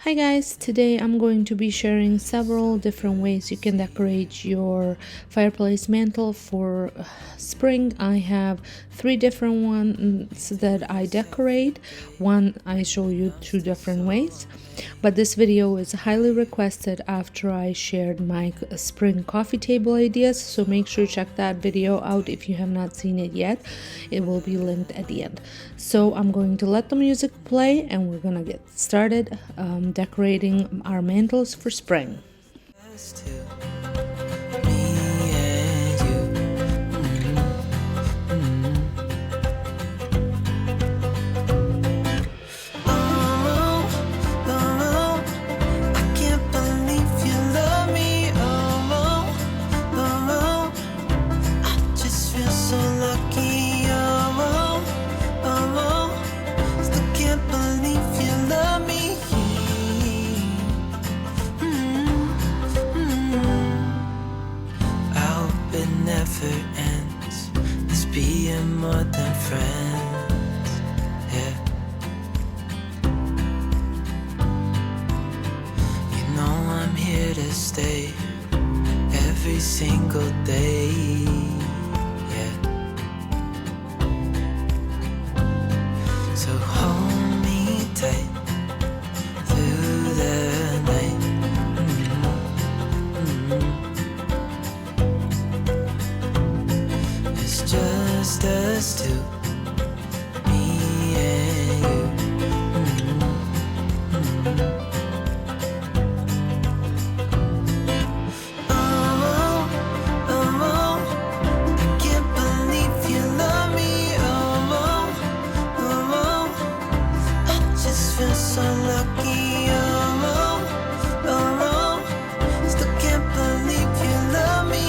Hi guys, today I'm going to be sharing several different ways you can decorate your fireplace mantle for spring. I have 3 different ones that I decorate. One I show you 2 different ways, but this video is highly requested after I shared my spring coffee table ideas, so make sure to check that video out if you have not seen it yet. It will be linked at the end. So I'm going to let the music play and we're gonna get started decorating our mantles for spring. Ends. It's being more than friends, yeah. You know I'm here to stay every single day, yeah. So hold me tight through the night. Just us two, me and you. Oh, I can't believe you love me. I just feel so lucky. Still can't believe you love me.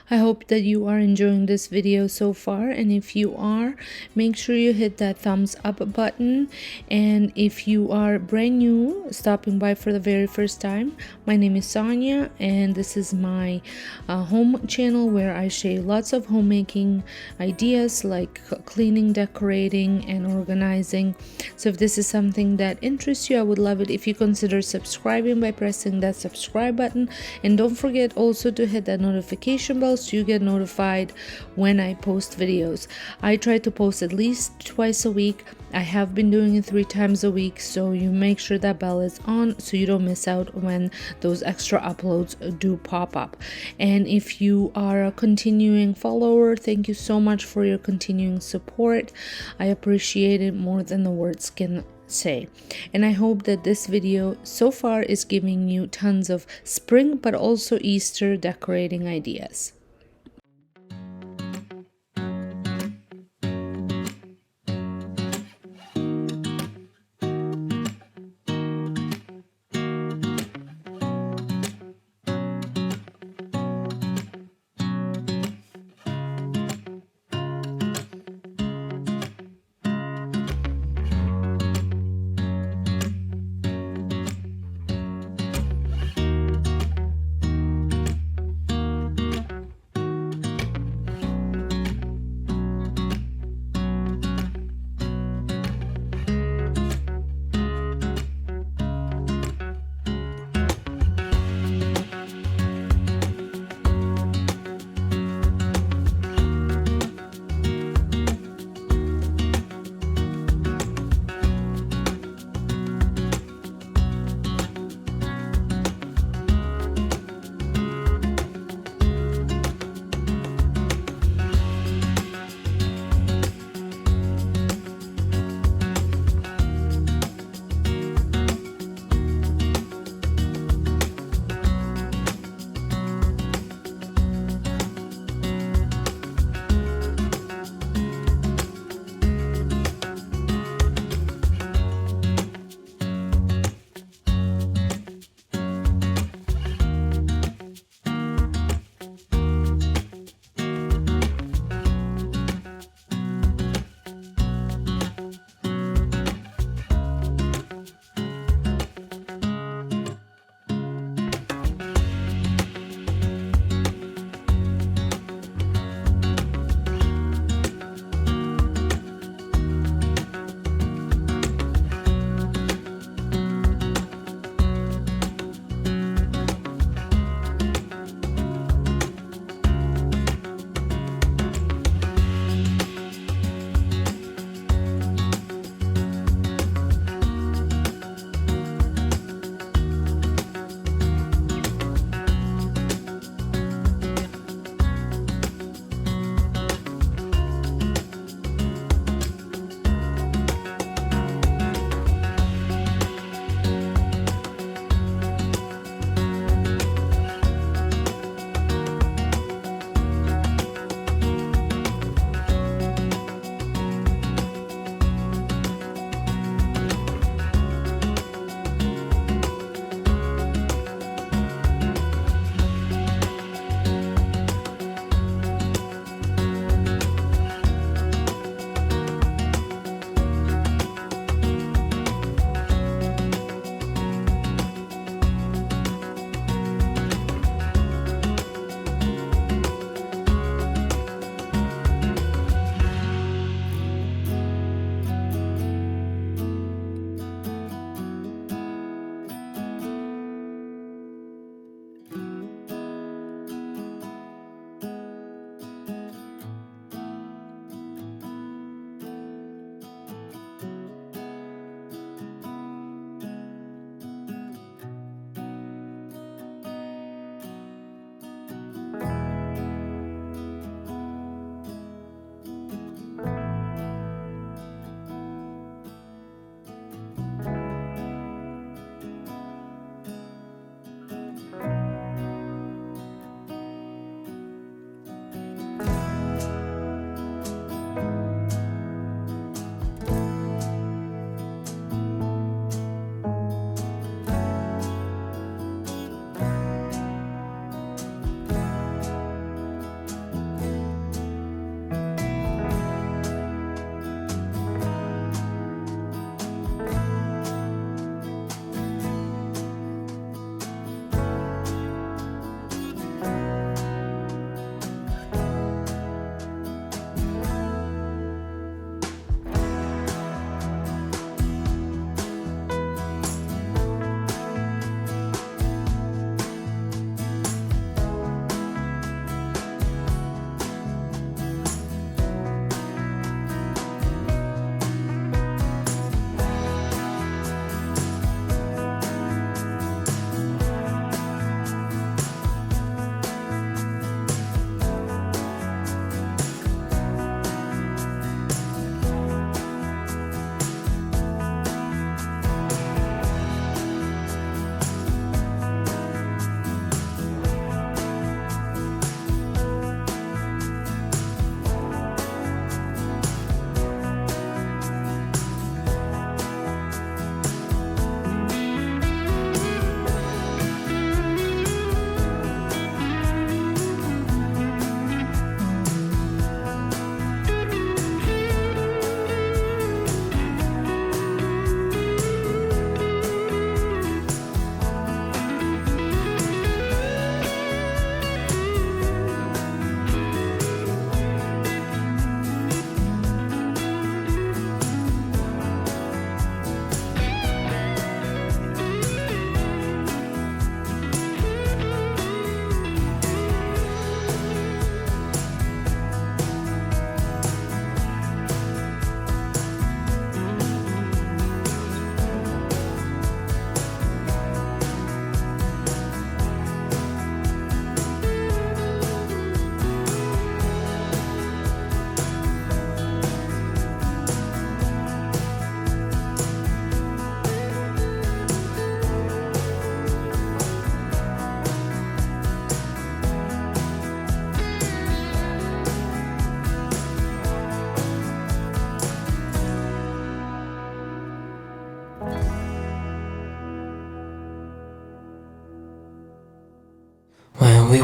I hope that you are enjoying this video so far, and if you are, make sure you hit that thumbs up button. And if you are brand new, stopping by for the very first time, my name is Sonja, and this is my home channel where I share lots of homemaking ideas like cleaning, decorating, and organizing. So if this is something that interests you, I would love it if you consider subscribing by pressing that subscribe button, and don't forget also to hit that notification bell so you get notified when I post videos. I try to post at least twice a week. I have been doing it 3 times a week, so you make sure that bell is on so you don't miss out when those extra uploads do pop up. And if you are a continuing follower, thank you so much for your continuing support. I appreciate it more than the words can say. And I hope that this video so far is giving you tons of spring but also Easter decorating ideas.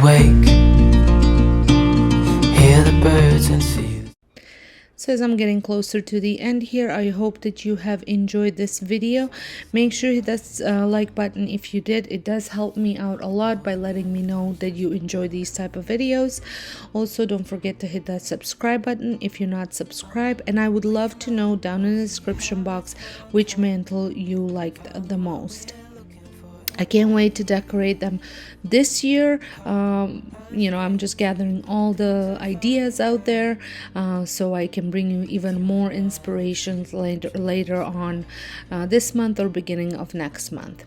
wake, hear the birds and see. So as I'm getting closer to the end here, I hope that you have enjoyed this video. Make sure you hit that like button if you did. It does help me out a lot by letting me know that you enjoy these type of videos. Also, don't forget to hit that subscribe button if you're not subscribed. And I would love to know down in the description box which mantle you liked the most. I can't wait to decorate them this year. I'm just gathering all the ideas out there so I can bring you even more inspirations later on this month or beginning of next month.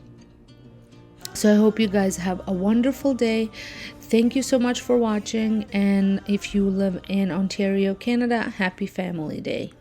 So I hope you guys have a wonderful day. Thank you so much for watching. And if you live in Ontario, Canada, happy Family Day.